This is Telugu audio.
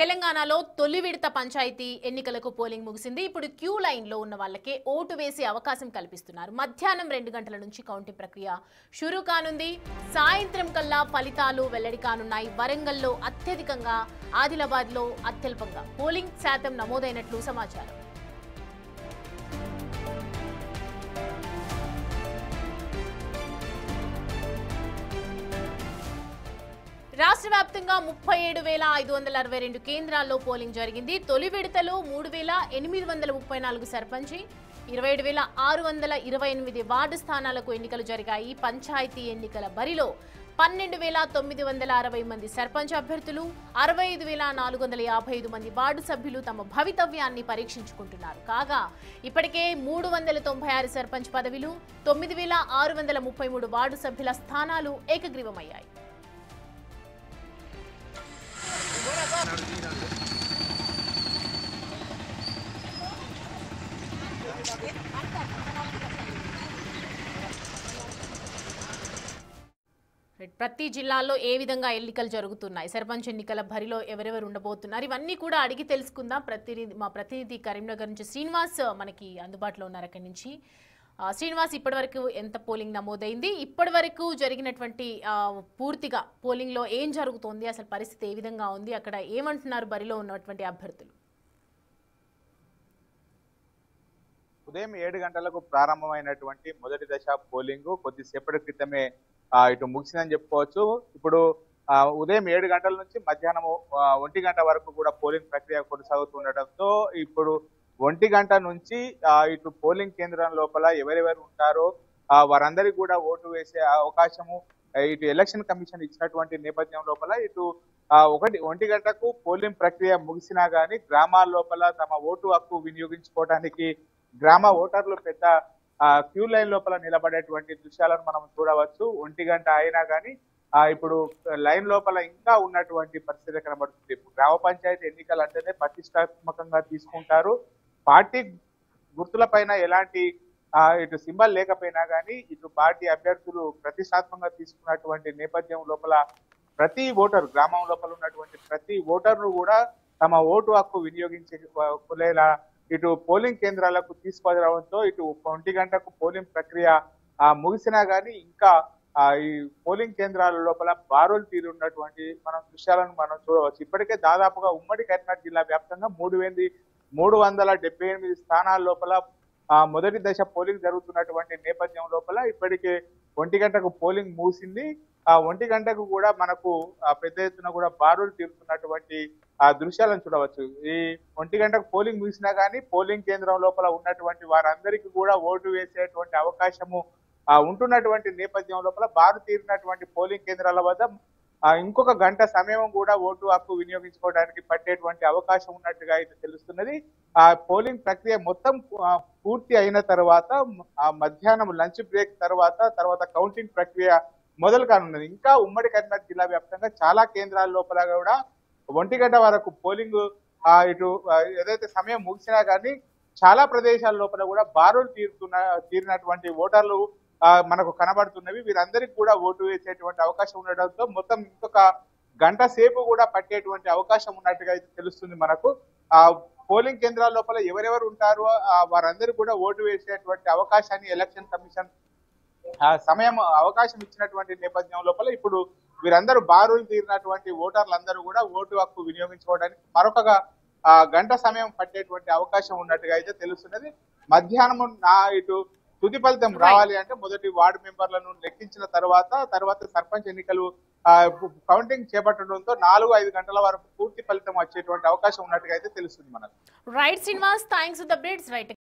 తెలంగాణలో తొలి విడత పంచాయతీ ఎన్నికలకు పోలింగ్ ముగిసింది. ఇప్పుడు క్యూ లైన్ లో ఉన్న వాళ్ళకే ఓటు వేసే అవకాశం కల్పిస్తున్నారు. మధ్యాహ్నం 2 గంటల నుంచి కౌంటింగ్ ప్రక్రియ షురూ కానుంది. సాయంత్రం కల్లా ఫలితాలు వెల్లడి కానున్నాయి. వరంగల్లో అత్యధికంగా, ఆదిలాబాద్లో అత్యల్పంగా పోలింగ్ శాతం నమోదైనట్లు సమాచారం. రాష్ట్ర వ్యాప్తంగా 37,562 కేంద్రాల్లో పోలింగ్ జరిగింది. తొలి విడతలో 3,834 సర్పంచి, 27,628 వార్డు స్థానాలకు ఎన్నికలు జరిగాయి. పంచాయతీ ఎన్నికల బరిలో 12,960 మంది సర్పంచ్ అభ్యర్థులు, 65,455 మంది వార్డు సభ్యులు తమ భవితవ్యాన్ని పరీక్షించుకుంటున్నారు. కాగా ఇప్పటికే 396 సర్పంచ్ పదవిలు, 9,633 వార్డు సభ్యుల స్థానాలు ఏకగ్రీవమయ్యాయి. ప్రతి జిల్లాలో ఏ విధంగా ఎన్నికలు జరుగుతున్నాయి, సర్పంచ్ ఎన్నికల బరిలో ఎవరెవరు ఉండబోతున్నారు, ఇవన్నీ కూడా అడిగి తెలుసుకుందాం. మా ప్రతినిధి కరీంనగర్ నుంచి శ్రీనివాస్ మనకి అందుబాటులో ఉన్నారు. అక్కడి నుంచి శ్రీనివాస్, ఇప్పటివరకు ఎంత పోలింగ్ నమోదైంది, ఇప్పటివరకు జరిగినటువంటి పూర్తిగా పోలింగ్ లో ఏం జరుగుతోంది, అసలు పరిస్థితి ఏ విధంగా ఉంది, అక్కడ ఏమంటున్నారు బరిలో ఉన్నటువంటి అభ్యర్థులు? ఉదయం 7 గంటలకు ప్రారంభమైనటువంటి మొదటి దశ పోలింగ్ కొద్దిసేపటి క్రితమే ఇటు ముగిసిందని చెప్పుకోవచ్చు. ఇప్పుడు ఉదయం 7 గంటల నుంచి మధ్యాహ్నం 1 గంట వరకు కూడా పోలింగ్ ప్రక్రియ కొనసాగుతుండటంతో ఇప్పుడు 1 గంట నుంచి ఇటు పోలింగ్ కేంద్రం లోపల ఎవరెవరు ఉంటారో వారందరికీ కూడా ఓటు వేసే అవకాశము ఇటు ఎలక్షన్ కమిషన్ ఇచ్చినటువంటి నేపథ్యం లోపల ఇటు 1 గంటకు పోలింగ్ ప్రక్రియ ముగిసినా గానీ గ్రామాల లోపల తమ ఓటు హక్కు వినియోగించుకోవడానికి గ్రామ ఓటర్లు పెద్ద క్యూ లైన్ లోపల నిలబడేటువంటి దృశ్యాలను మనం చూడవచ్చు. 1 గంట అయినా కానీ ఇప్పుడు లైన్ లోపల ఇంకా ఉన్నటువంటి పరిస్థితి కనబడుతుంది. గ్రామ పంచాయతీ ఎన్నికలు అంటేనే ప్రతిష్టాత్మకంగా తీసుకుంటారు. పార్టీ గుర్తుల పైన ఎలాంటి ఇటు సింబల్ లేకపోయినా కానీ ఇటు పార్టీ అభ్యర్థులు ప్రతిష్టాత్మకంగా తీసుకున్నటువంటి నేపథ్యం లోపల ప్రతి ఓటరు, గ్రామం లోపల ఉన్నటువంటి ప్రతి ఓటర్ను కూడా తమ ఓటు హక్కు వినియోగించేలా ఇటు పోలింగ్ కేంద్రాలకు తీసుకురావడంతో ఇటు 1 గంటకు పోలింగ్ ప్రక్రియ ముగిసినా గానీ ఇంకా ఈ పోలింగ్ కేంద్రాల లోపల బారులు తీరున్నటువంటి దృశ్యాలను మనం చూడవచ్చు. ఇప్పటికే దాదాపుగా ఉమ్మడి కరీంనగర్ జిల్లా వ్యాప్తంగా 3,378 స్థానాల లోపల మొదటి దశ పోలింగ్ జరుగుతున్నటువంటి నేపథ్యం లోపల ఇప్పటికే 1 గంటకు పోలింగ్ ముగిసింది. 1 గంటకు కూడా మనకు పెద్ద ఎత్తున కూడా బారులు తీరుతున్నటువంటి దృశ్యాలను చూడవచ్చు. ఈ 1 గంటకు పోలింగ్ ముగిసినా కానీ పోలింగ్ కేంద్రం లోపల ఉన్నటువంటి వారందరికీ కూడా ఓటు వేసేటువంటి అవకాశము ఉంటున్నటువంటి నేపథ్యం లోపల బారు తీరినటువంటి పోలింగ్ కేంద్రాల వద్ద ఇంకొక గంట సమయం కూడా ఓటు హక్కు వినియోగించుకోవడానికి పట్టేటువంటి అవకాశం ఉన్నట్టుగా అయితే తెలుస్తున్నది. పోలింగ్ ప్రక్రియ మొత్తం పూర్తి అయిన తర్వాత మధ్యాహ్నం లంచ్ బ్రేక్ తర్వాత కౌంటింగ్ ప్రక్రియ మొదలు కానున్నది. ఇంకా ఉమ్మడి కరీంనగర్ జిల్లా వ్యాప్తంగా చాలా కేంద్రాల లోపల కూడా 1 గంట వరకు పోలింగ్ ఇటు ఏదైతే సమయం ముగిసినా కానీ చాలా ప్రదేశాల లోపల కూడా బారులు తీరినటువంటి ఓటర్లు మనకు కనబడుతున్నవి. వీరందరికీ కూడా ఓటు వేసేటువంటి అవకాశం ఉండడంతో మొత్తం ఇంకొక గంట సేపు కూడా పట్టేటువంటి అవకాశం ఉన్నట్టుగా అయితే తెలుస్తుంది మనకు. పోలింగ్ కేంద్రాల లోపల ఎవరెవరు ఉంటారో వారందరూ కూడా ఓటు వేసేటువంటి అవకాశాన్ని ఎలక్షన్ కమిషన్ అవకాశం ఇచ్చినటువంటి నేపథ్యం లోపల ఇప్పుడు వీరందరూ బారులు తీరినటువంటి ఓటర్లందరూ కూడా ఓటు హక్కు వినియోగించుకోవడానికి మరొక గంట సమయం పట్టేటువంటి అవకాశం ఉన్నట్టుగా అయితే తెలుస్తున్నది. మధ్యాహ్నం ఇటు తుది ఫలితం రావాలి అంటే మొదటి వార్డు మెంబర్లను లెక్కించిన తర్వాత సర్పంచ్ ఎన్నికలు కౌంటింగ్ చేపట్టడంతో 4-5 గంటల వరకు పూర్తి ఫలితం వచ్చేటువంటి అవకాశం ఉన్నట్టుగా అయితే తెలుస్తుంది మనకు. Right Srinivas, thanks for the updates. Right.